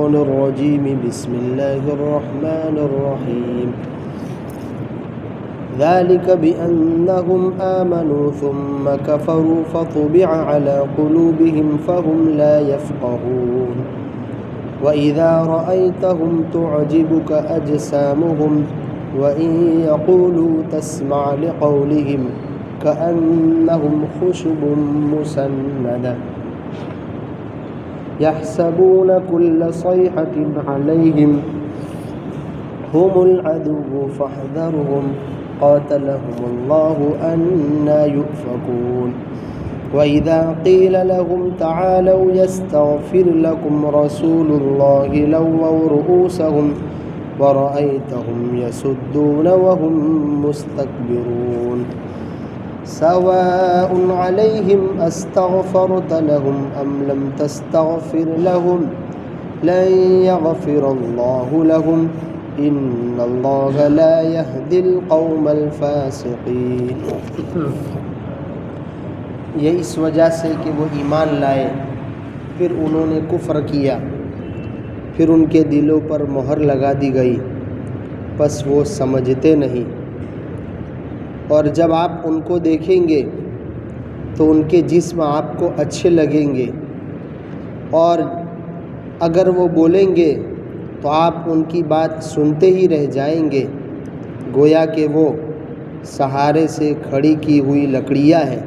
الشيطان الرجيم بسم الله الرحمن الرحيم ذلك بأنهم آمنوا ثم كفروا فطبع على قلوبهم فهم لا يفقهون وإذا رأيتهم تعجبك أجسامهم وإن يقولوا تسمع لقولهم كأنهم خشب مسندة يحسبون كل صيحة عليهم هم العدو فاحذرهم قاتلهم الله أنى يؤفكون وإذا قيل لهم تعالوا يستغفر لكم رسول الله لووا رؤوسهم ورأيتهم يسدون وهم مستكبرون سواء عليهم أستغفرت لهم أم لم تستغفر لهم لن يغفر الله لهم إن الله لا يهدي القوم الفاسقين. یہ اس وجہ سے کہ وہ ایمان لائے پھر انہوں نے کفر کیا پھر ان کے دلوں پر مہر لگا دی گئی پس وہ سمجھتے نہیں. اور جب آپ ان کو دیکھیں گے تو ان کے جسم آپ کو اچھے لگیں گے اور اگر وہ بولیں گے تو آپ ان کی بات سنتے ہی رہ جائیں گے گویا کہ وہ سہارے سے کھڑی کی ہوئی لکڑیاں ہیں.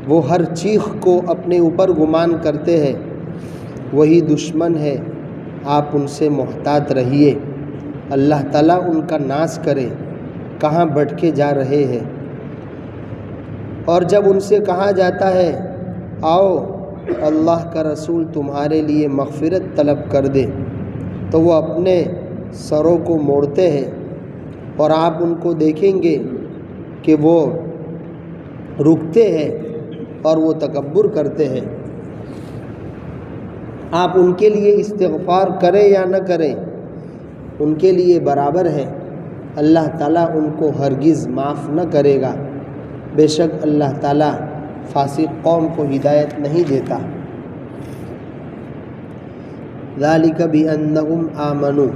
وہ ہر چیخ کو اپنے اوپر گمان کرتے ہیں وہی دشمن ہے آپ ان سے محتاط رہیے. اللہ تعالیٰ ان کا ناش کرے کہاں بھٹکے جا رہے ہیں. اور جب ان سے کہا جاتا ہے آؤ اللہ کا رسول تمہارے لیے مغفرت طلب کر دے تو وہ اپنے سروں کو موڑتے ہیں اور آپ ان کو دیکھیں گے کہ وہ رکتے ہیں اور وہ تکبر کرتے ہیں. آپ ان کے لیے استغفار کریں یا نہ کریں ان کے لیے برابر ہے. اللہ تعالیٰ ان کو ہرگز معاف نہ کرے گا. بے شک اللہ تعالیٰ فاسق قوم کو ہدایت نہیں دیتا. ذالک بأنہم آمنوا،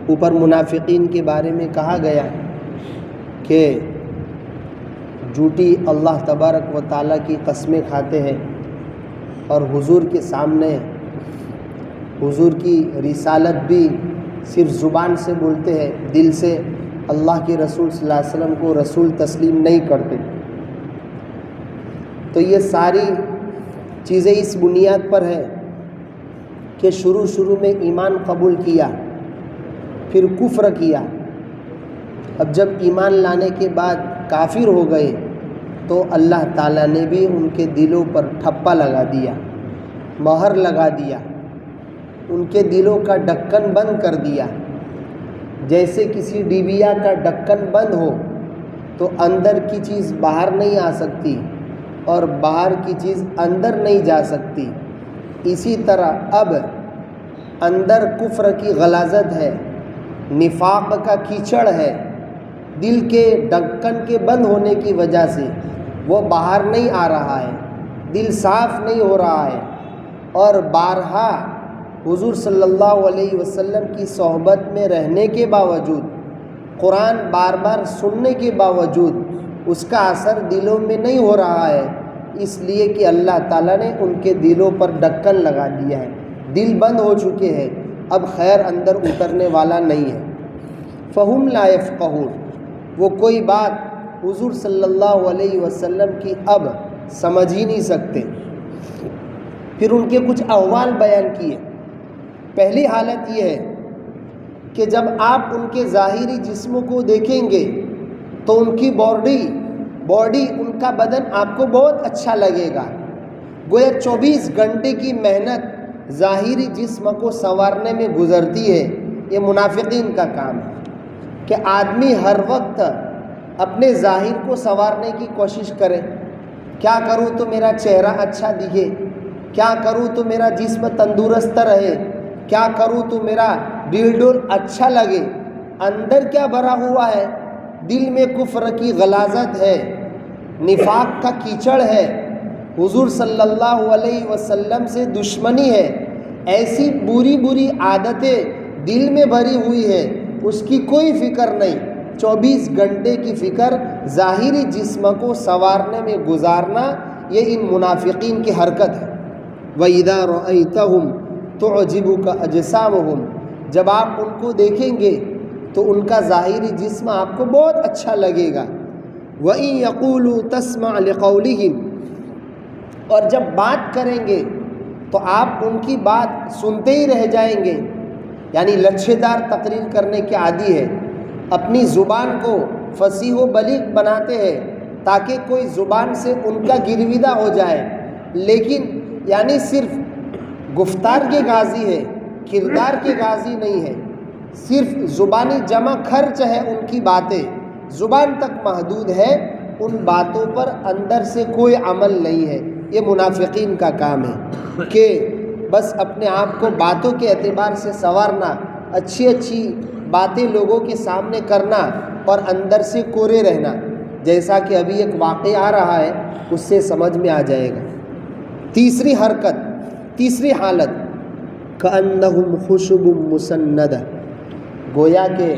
اوپر منافقین کے بارے میں کہا گیا کہ جھوٹی اللہ تبارک و تعالیٰ کی قسمیں کھاتے ہیں اور حضور کے سامنے حضور کی رسالت بھی صرف زبان سے بولتے ہیں دل سے اللہ کے رسول صلی اللہ علیہ وسلم کو رسول تسلیم نہیں کرتے. تو یہ ساری چیزیں اس بنیاد پر ہے کہ شروع میں ایمان قبول کیا پھر کفر کیا. اب جب ایمان لانے کے بعد کافر ہو گئے تو اللہ تعالیٰ نے بھی ان کے دلوں پر ٹھپا لگا دیا مہر لگا دیا ان کے دلوں کا ڈھکن بند کر دیا. جیسے کسی ڈیبیا کا ڈھکن بند ہو تو اندر کی چیز باہر نہیں آ سکتی اور باہر کی چیز اندر نہیں جا سکتی. اسی طرح اب اندر کفر کی غلاظت ہے نفاق کا کیچڑ ہے دل کے ڈھکن کے بند ہونے کی وجہ سے وہ باہر نہیں آ رہا ہے دل صاف نہیں ہو رہا ہے. اور بارہا حضور صلی اللہ علیہ وسلم کی صحبت میں رہنے کے باوجود قرآن بار بار سننے کے باوجود اس کا اثر دلوں میں نہیں ہو رہا ہے اس لیے کہ اللہ تعالیٰ نے ان کے دلوں پر ڈھکن لگا دیا ہے. دل بند ہو چکے ہیں اب خیر اندر اترنے والا نہیں ہے. فہم لا یفقہون، وہ کوئی بات حضور صلی اللہ علیہ وسلم کی اب سمجھ ہی نہیں سکتے. پھر ان کے کچھ احوال بیان کیے. پہلی حالت یہ ہے کہ جب آپ ان کے ظاہری جسموں کو دیکھیں گے تو ان کی باڈی ان کا بدن آپ کو بہت اچھا لگے گا. گویا 24 گھنٹے کی محنت ظاہری جسم کو سنوارنے میں گزرتی ہے. یہ منافقین کا کام ہے کہ آدمی ہر وقت اپنے ظاہر کو سنوارنے کی کوشش کرے. کیا کروں تو میرا چہرہ اچھا دکھے، کیا کروں تو میرا جسم تندرست رہے، کیا کروں تو میرا دل ڈول اچھا لگے. اندر کیا بھرا ہوا ہے؟ دل میں کفر کی غلاظت ہے، نفاق کا کیچڑ ہے، حضور صلی اللہ علیہ وسلم سے دشمنی ہے. ایسی بری بری عادتیں دل میں بھری ہوئی ہے، اس کی کوئی فکر نہیں، 24 گھنٹے کی فکر ظاہری جسم کو سنوارنے میں گزارنا، یہ ان منافقین کی حرکت ہے۔ وَإِذَا رَأَيْتَهُمْ تُعْجِبُكَ أَجْسَامُهُمْ، جب آپ ان کو دیکھیں گے تو ان کا ظاہری جسم آپ کو بہت اچھا لگے گا۔ وَإِن يَقُولُوا تَسْمَعْ لِقَوْلِهِمْ، اور جب بات کریں گے تو آپ ان کی بات سنتے ہی رہ جائیں گے، یعنی لچھے دار تقریر کرنے کے عادی ہے، اپنی زبان کو فصیح و بلیغ بناتے ہیں تاکہ کوئی زبان سے ان کا گرویدہ ہو جائے، لیکن یعنی صرف گفتار کے غازی ہے، کردار کے غازی نہیں ہے، صرف زبانی جمع خرچ ہے ان کی باتیں، زبان تک محدود ہے، ان باتوں پر اندر سے کوئی عمل نہیں ہے۔ یہ منافقین کا کام ہے کہ بس اپنے آپ کو باتوں کے اعتبار سے سنوارنا، اچھی اچھی باتیں لوگوں کے سامنے کرنا اور اندر سے کورے رہنا، جیسا کہ ابھی ایک واقعہ آ رہا ہے اس سے سمجھ میں آ جائے گا۔ تیسری حرکت، تیسری حالت، کأنہم خشب مسندہ، گویا کہ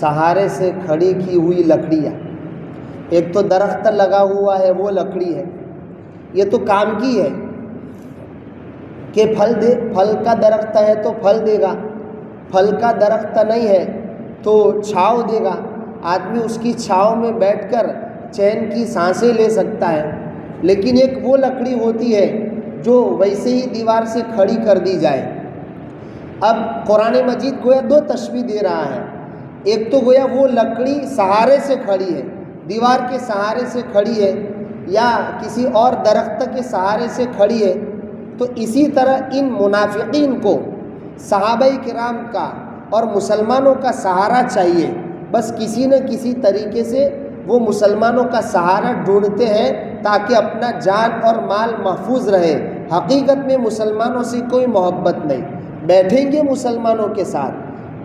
سہارے سے کھڑی کی ہوئی لکڑیاں، ایک تو درخت لگا ہوا ہے وہ لکڑی ہے، یہ تو کام کی ہے کہ پھل کا درخت ہے تو پھل دے گا، پھل کا درخت نہیں ہے تو چھاؤں دے گا، آدمی اس کی چھاؤں میں بیٹھ کر چین کی سانسیں لے سکتا ہے، لیکن ایک وہ لکڑی ہوتی ہے جو ویسے ہی دیوار سے کھڑی کر دی جائے۔ اب قرآن مجید گویا دو تشبیہ دے رہا ہے، ایک تو گویا وہ لکڑی سہارے سے کھڑی ہے، دیوار کے سہارے سے کھڑی ہے یا کسی اور درخت کے سہارے سے کھڑی ہے، تو اسی طرح ان منافقین کو صحابہ کرام کا اور مسلمانوں کا سہارا چاہیے، بس کسی نہ کسی طریقے سے وہ مسلمانوں کا سہارا ڈھونڈتے ہیں تاکہ اپنا جان اور مال محفوظ رہے۔ حقیقت میں مسلمانوں سے کوئی محبت نہیں، بیٹھیں گے مسلمانوں کے ساتھ،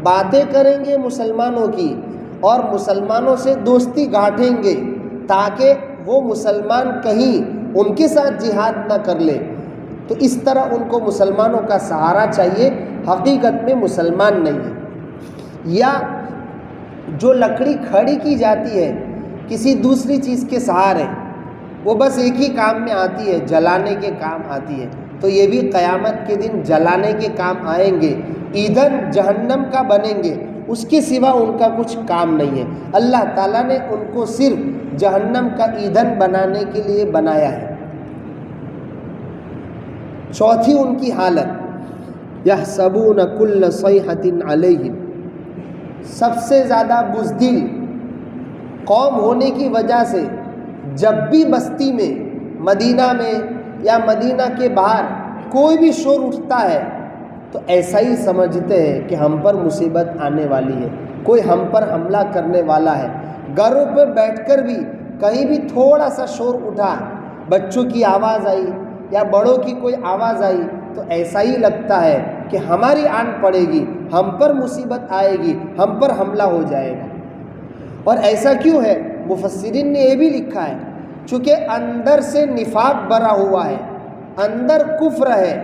باتیں کریں گے مسلمانوں کی اور مسلمانوں سے دوستی گانٹھیں گے تاکہ وہ مسلمان کہیں ان کے ساتھ جہاد نہ کر لے، تو اس طرح ان کو مسلمانوں کا سہارا چاہیے، حقیقت میں مسلمان نہیں ہے۔ یا جو لکڑی کھڑی کی جاتی ہے کسی دوسری چیز کے سہارے، وہ بس ایک ہی کام میں آتی ہے، جلانے کے کام آتی ہے، تو یہ بھی قیامت کے دن جلانے کے کام آئیں گے، ایندھن جہنم کا بنیں گے، اس کے سوا ان کا کچھ کام نہیں ہے۔ اللہ تعالیٰ نے ان کو صرف جہنم کا ایندھن بنانے کے لیے بنایا ہے۔ چوتھی ان کی حالت، یحسبون کل صیحۃ علیہم، سب سے زیادہ بزدل قوم ہونے کی وجہ سے جب بھی بستی میں، مدینہ میں یا مدینہ کے باہر کوئی بھی شور اٹھتا ہے تو ایسا ہی سمجھتے ہیں کہ ہم پر مصیبت آنے والی ہے، کوئی ہم پر حملہ کرنے والا ہے۔ گھروں پہ بیٹھ کر بھی کہیں بھی تھوڑا سا شور اٹھا، بچوں کی آواز آئی یا بڑوں کی کوئی آواز آئی تو ایسا ہی لگتا ہے کہ ہماری آن پڑے گی، ہم پر مصیبت آئے گی، ہم پر حملہ ہو جائے گا۔ اور ایسا کیوں ہے؟ مفسرین نے یہ بھی لکھا ہے چونکہ اندر سے نفاق بھرا ہوا ہے، اندر کفر ہے،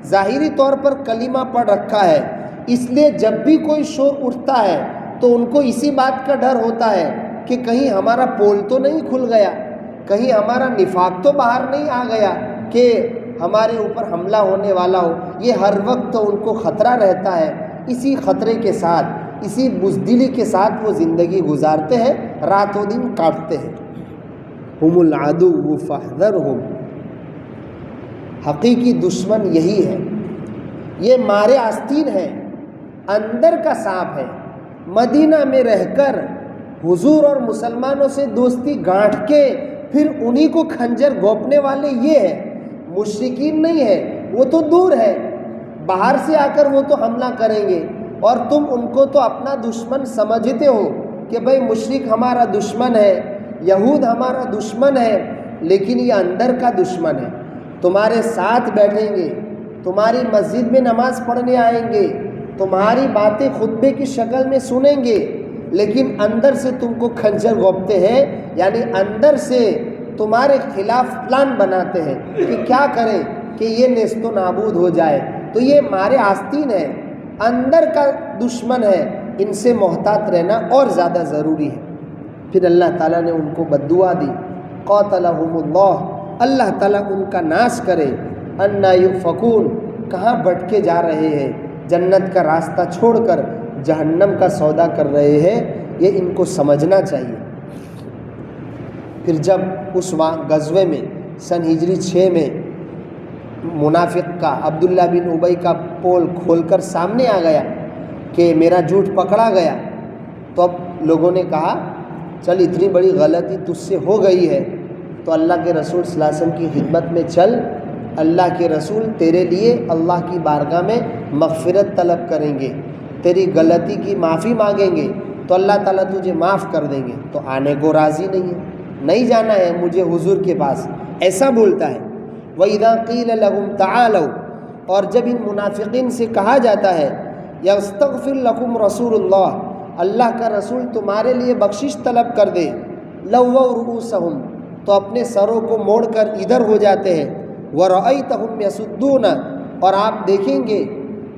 ظاہری طور پر کلمہ پڑھ رکھا ہے، اس لیے جب بھی کوئی شور اٹھتا ہے تو ان کو اسی بات کا ڈر ہوتا ہے کہ کہیں ہمارا پول تو نہیں کھل گیا، کہیں ہمارا نفاق تو باہر نہیں آ گیا کہ ہمارے اوپر حملہ ہونے والا ہو۔ یہ ہر وقت ان کو خطرہ رہتا ہے، اسی خطرے کے ساتھ، اسی بزدلی کے ساتھ وہ زندگی گزارتے ہیں، رات و دن کاٹتے ہیں۔ ہم العدو فاحذرہم، حقیقی دشمن یہی ہے، یہ مارے آستین ہے، اندر کا سانپ ہے۔ مدینہ میں رہ کر حضور اور مسلمانوں سے دوستی گانٹھ کے پھر انہی کو خنجر گھونپنے والے یہ ہے، مشرکین نہیں ہے، وہ تو دور ہے، باہر سے آ کر وہ تو حملہ کریں گے اور تم ان کو تو اپنا دشمن سمجھتے ہو کہ بھئی مشرک ہمارا دشمن ہے، یہود ہمارا دشمن ہے، لیکن یہ اندر کا دشمن ہے۔ تمہارے ساتھ بیٹھیں گے، تمہاری مسجد میں نماز پڑھنے آئیں گے، تمہاری باتیں خطبے کی شکل میں سنیں گے، لیکن اندر سے تم کو خنجر گھونپتے ہیں، یعنی اندر سے تمہارے خلاف پلان بناتے ہیں کہ کیا کریں کہ یہ نیست و نابود ہو جائے، تو یہ مارے آستین ہے، اندر کا دشمن ہے، ان سے محتاط رہنا اور زیادہ ضروری ہے۔ پھر اللہ تعالیٰ نے ان کو بددعا دی، قاتلہم اللہ، اللہ تعالیٰ ان کا ناش کرے، انا یؤفکون، کہاں بھٹکے جا رہے ہیں، جنت کا راستہ چھوڑ کر جہنم کا سودا کر رہے ہیں، یہ ان کو سمجھنا چاہیے۔ پھر جب اس غزوے میں سن ہجری 6 میں منافق کا عبداللہ بن ابی کا پول کھول کر سامنے آ گیا کہ میرا جھوٹ پکڑا گیا، تو اب لوگوں نے کہا چل اتنی بڑی غلطی تجھ سے ہو گئی ہے تو اللہ کے رسول صلی اللہ علیہ وسلم کی خدمت میں چل، اللہ کے رسول تیرے لیے اللہ کی بارگاہ میں مغفرت طلب کریں گے، تیری غلطی کی معافی مانگیں گے تو اللہ تعالیٰ تجھے معاف کر دیں گے۔ تو آنے کو راضی نہیں ہے، نہیں جانا ہے مجھے حضور کے پاس، ایسا بولتا ہے۔ وَإِذَا قِيلَ لَهُمْ تَعَالَوْا، اور جب ان منافقین سے کہا جاتا ہے يَسْتَغْفِرْ لَكُمْ رَسُولُ اللَّهِ، اللہ کا رسول تمہارے لیے بخشش طلب کر دے، لَوَّوْا رُؤُوسَهُمْ، تو اپنے سروں کو موڑ کر ادھر ہو جاتے ہیں، وَرَأَيْتَهُمْ يَسُدُّونَ، اور آپ دیکھیں گے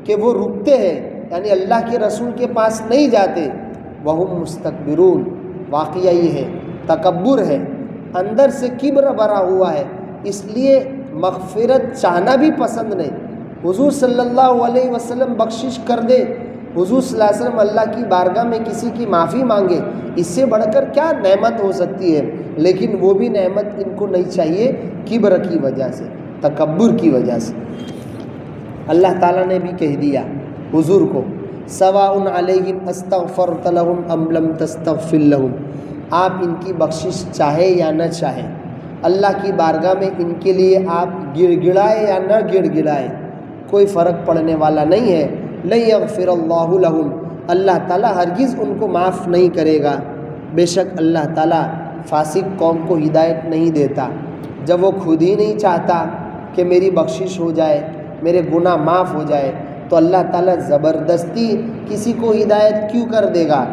کہ وہ رکتے ہیں، یعنی اللہ کے رسول کے پاس نہیں جاتے، وَهُمْ مُسْتَكْبِرُونَ، واقعہ یہ ہے تکبر ہے، اندر سے کبر بھرا ہوا ہے، اس لیے مغفرت چاہنا بھی پسند نہیں۔ حضور صلی اللہ علیہ وسلم بخشش کر دے، حضور صلی اللہ علیہ وسلم اللہ کی بارگاہ میں کسی کی معافی مانگے، اس سے بڑھ کر کیا نعمت ہو سکتی ہے، لیکن وہ بھی نعمت ان کو نہیں چاہیے کبر کی وجہ سے، تکبر کی وجہ سے۔ اللہ تعالیٰ نے بھی کہہ دیا حضور کو، سواء علیہم استغفرت لہم ام لم تستغفر لہم، آپ ان کی بخشش چاہے یا نہ چاہے، اللہ کی بارگاہ میں ان کے لیے آپ گڑ گڑائے یا نہ گڑ گڑائے، کوئی فرق پڑنے والا نہیں ہے۔ لن یغفر اللہ لہم، اللہ تعالیٰ ہرگز ان کو معاف نہیں کرے گا، بے شک اللہ تعالیٰ فاسق قوم کو ہدایت نہیں دیتا۔ جب وہ خود ہی نہیں چاہتا کہ میری بخشش ہو جائے، میرے گناہ معاف ہو جائے، تو اللہ تعالیٰ زبردستی کسی کو ہدایت کیوں کر دے گا؟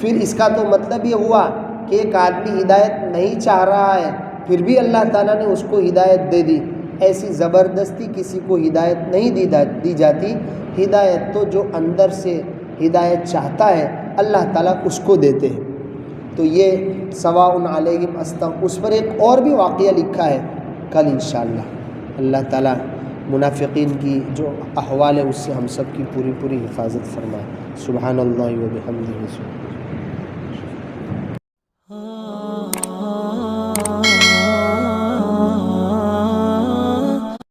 پھر اس کا تو مطلب یہ ہوا کہ ایک آدمی ہدایت نہیں چاہ رہا ہے، پھر بھی اللہ تعالیٰ نے اس کو ہدایت دے دی۔ ایسی زبردستی کسی کو ہدایت نہیں دی جاتی، ہدایت تو جو اندر سے ہدایت چاہتا ہے اللہ تعالیٰ اس کو دیتے ہیں۔ تو یہ سواء علیہم اس پر ایک اور بھی واقعہ لکھا ہے کل انشاءاللہ۔ اللہ تعالیٰ منافقین کی جو احوال ہے اس سے ہم سب کی پوری حفاظت فرمائے۔ سبحان اللہ و بحمدہ۔